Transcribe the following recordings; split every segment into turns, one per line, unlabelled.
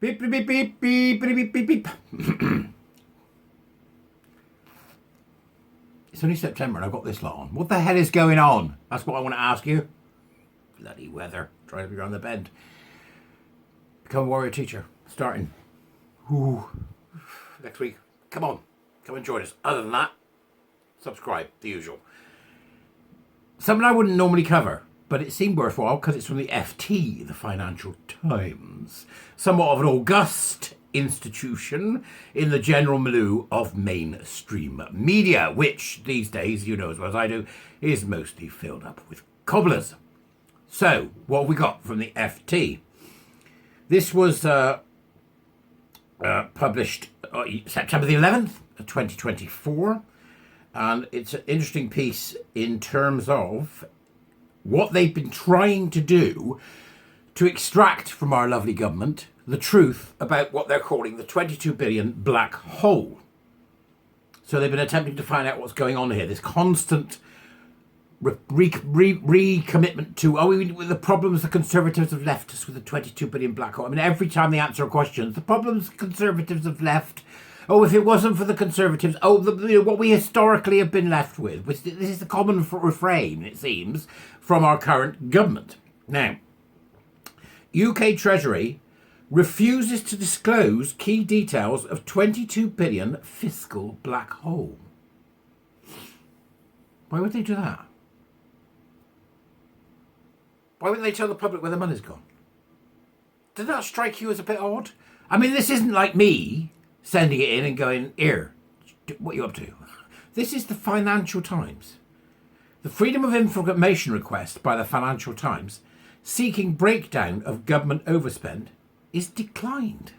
Beep, beep, beep, beep, beep, beep, beep, beep. It's only September and I've got this lot on. What the hell is going on? That's what I want to ask you. Bloody weather. Trying to be around the bend. Become a warrior teacher. Starting. Ooh. Next week. Come on. Come and join us. Other than that, subscribe. The usual. Something I wouldn't normally cover, but it seemed worthwhile because it's from the FT, the Financial Times. Somewhat of an august institution in the general milieu of mainstream media, which these days, you know as well as I do, is mostly filled up with cobblers. So, what have we got from the FT? This was published September the 11th, 2024. And it's an interesting piece in terms of what they've been trying to do to extract from our lovely government the truth about what they're calling the 22 billion black hole. So they've been attempting to find out what's going on here. This constant recommitment to, the problems the Conservatives have left us with the 22 billion black hole. I mean, every time they answer questions, the problems the Conservatives have left. Oh, if it wasn't for the Conservatives, what we historically have been left with. This is the common refrain, it seems, from our current government. Now, UK Treasury refuses to disclose key details of 22 billion fiscal black hole. Why would they do that? Why wouldn't they tell the public where the money's gone? Did that strike you as a bit odd? I mean, this isn't like me sending it in and going, here, what are you up to? This is the Financial Times. The Freedom of Information request by the Financial Times seeking breakdown of government overspend is declined.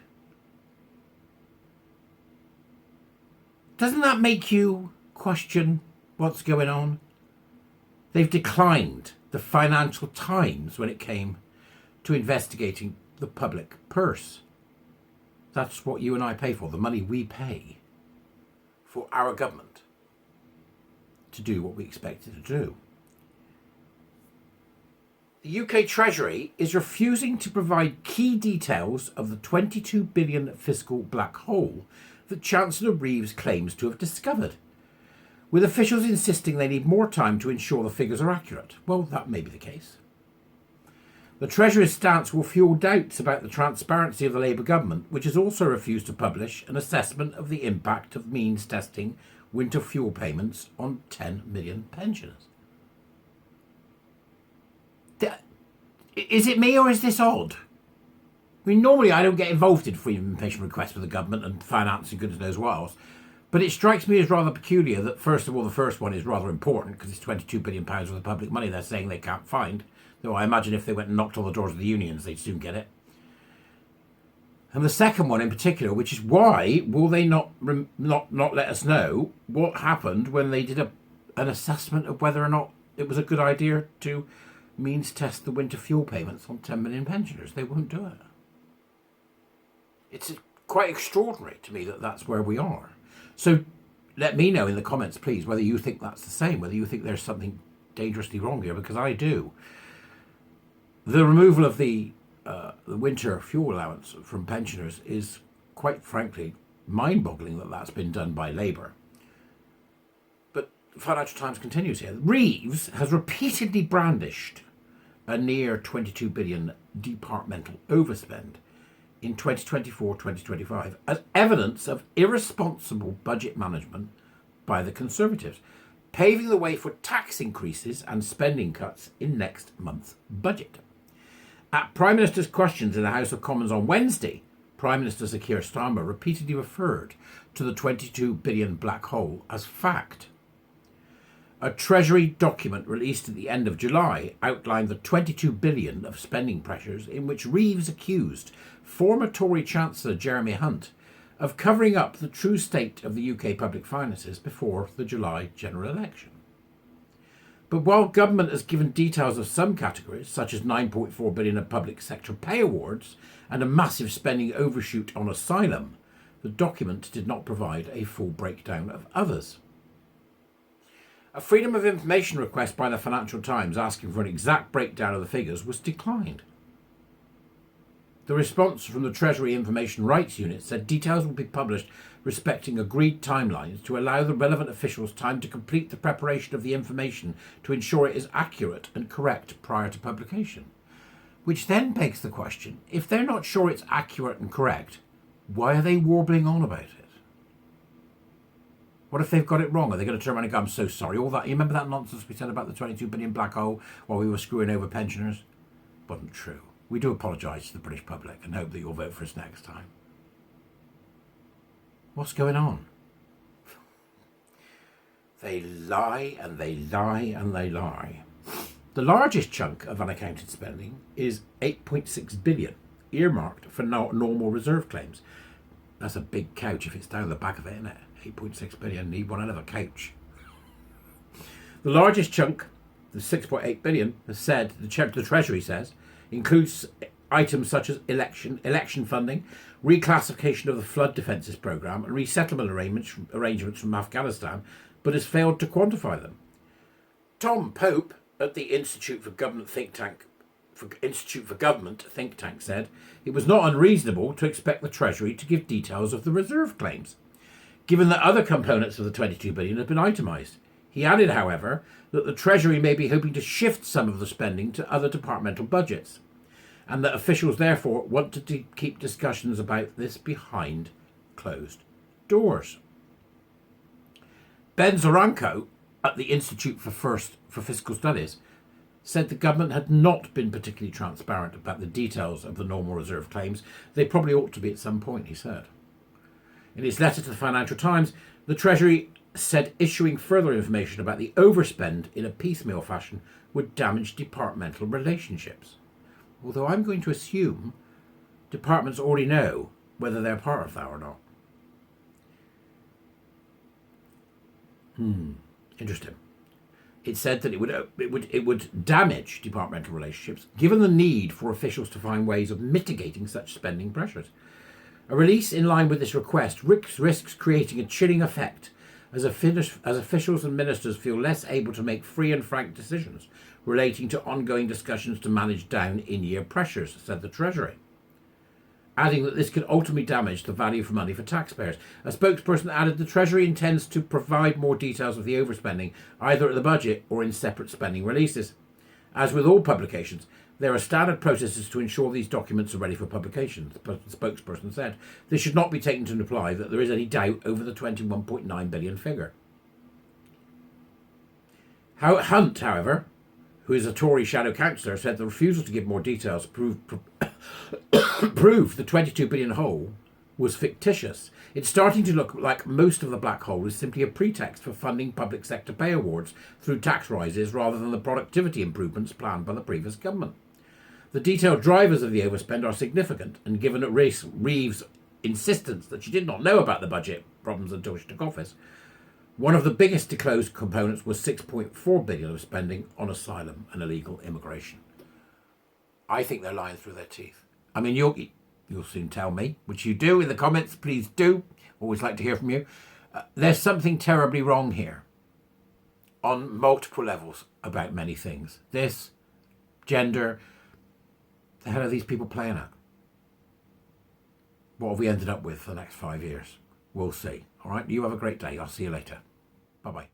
Doesn't that make you question what's going on? They've declined the Financial Times when it came to investigating the public purse. That's what you and I pay for, the money we pay for our government to do what we expect it to do. The UK Treasury is refusing to provide key details of the 22 billion fiscal black hole that Chancellor Reeves claims to have discovered, with officials insisting they need more time to ensure the figures are accurate. Well, that may be the case. The Treasury's stance will fuel doubts about the transparency of the Labour government, which has also refused to publish an assessment of the impact of means testing winter fuel payments on 10 million pensioners. Is it me or is this odd? I mean, normally I don't get involved in freedom of information requests for the government and finance and goodness knows what else. But it strikes me as rather peculiar that, first of all, the first one is rather important because it's £22 billion worth of public money they're saying they can't find. Though I imagine if they went and knocked on the doors of the unions, they'd soon get it. And the second one in particular, which is why will they not let us know what happened when they did an assessment of whether or not it was a good idea to means test the winter fuel payments on 10 million pensioners. They won't do it. It's quite extraordinary to me that that's where we are. So let me know in the comments, please, whether you think that's the same, whether you think there's something dangerously wrong here, because I do. The removal of the winter fuel allowance from pensioners is, quite frankly, mind-boggling that that's been done by Labour. But Financial Times continues here. Reeves has repeatedly brandished a near 22 billion departmental overspend in 2024-2025 as evidence of irresponsible budget management by the Conservatives, paving the way for tax increases and spending cuts in next month's budget. At Prime Minister's questions in the House of Commons on Wednesday, Prime Minister Sir Keir Starmer repeatedly referred to the 22 billion black hole as fact. A Treasury document released at the end of July outlined the 22 billion of spending pressures in which Reeves accused former Tory Chancellor Jeremy Hunt of covering up the true state of the UK public finances before the July general election. But while government has given details of some categories, such as 9.4 billion of public sector pay awards and a massive spending overshoot on asylum, the document did not provide a full breakdown of others. A Freedom of Information request by the Financial Times asking for an exact breakdown of the figures was declined. The response from the Treasury Information Rights Unit said details will be published respecting agreed timelines to allow the relevant officials time to complete the preparation of the information to ensure it is accurate and correct prior to publication. Which then begs the question, if they're not sure it's accurate and correct, why are they warbling on about it? What if they've got it wrong? Are they going to turn around and go, I'm so sorry, all that, you remember that nonsense we said about the 22 billion black hole while we were screwing over pensioners? Wasn't true. We do apologise to the British public and hope that you'll vote for us next time. What's going on? They lie and they lie and they lie. The largest chunk of unaccounted spending is 8.6 billion, earmarked for normal reserve claims. That's a big couch if it's down the back of it, isn't it? 8.6 billion, need one hell of a couch. The largest chunk, the 6.8 billion, has said, the Treasury says, includes items such as election funding, reclassification of the flood defences programme and resettlement arrangements from Afghanistan, but has failed to quantify them. Tom Pope at the Institute for Government think tank said it was not unreasonable to expect the Treasury to give details of the reserve claims, given that other components of the 22 billion have been itemised. He added, however, that the Treasury may be hoping to shift some of the spending to other departmental budgets, and that officials therefore want to keep discussions about this behind closed doors. Ben Zoranko at the Institute for Fiscal Studies said the government had not been particularly transparent about the details of the normal reserve claims. They probably ought to be at some point, he said. In his letter to the Financial Times, the Treasury said issuing further information about the overspend in a piecemeal fashion would damage departmental relationships. Although I'm going to assume departments already know whether they're part of that or not. Interesting. It said that it would damage departmental relationships, given the need for officials to find ways of mitigating such spending pressures. A release in line with this request risks creating a chilling effect as officials and ministers feel less able to make free and frank decisions relating to ongoing discussions to manage down in-year pressures, said the Treasury, adding that this could ultimately damage the value for money for taxpayers. A spokesperson added the Treasury intends to provide more details of the overspending, either at the budget or in separate spending releases. As with all publications, there are standard processes to ensure these documents are ready for publication, the spokesperson said. This should not be taken to imply that there is any doubt over the 21.9 billion figure. Hunt, however, who is a Tory shadow councillor, said the refusal to give more details proved the 22 billion hole was fictitious. It's starting to look like most of the black hole is simply a pretext for funding public sector pay awards through tax rises rather than the productivity improvements planned by the previous government. The detailed drivers of the overspend are significant, and given at Reeves' insistence that she did not know about the budget problems until she took office, one of the biggest disclosed components was 6.4 billion of spending on asylum and illegal immigration. I think they're lying through their teeth. I mean, you'll soon tell me, which you do in the comments. Please do. Always like to hear from you. There's something terribly wrong here on multiple levels about many things. This, gender, the hell are these people playing at? What have we ended up with for the next 5 years? We'll see. All right, you have a great day. I'll see you later. Bye-bye.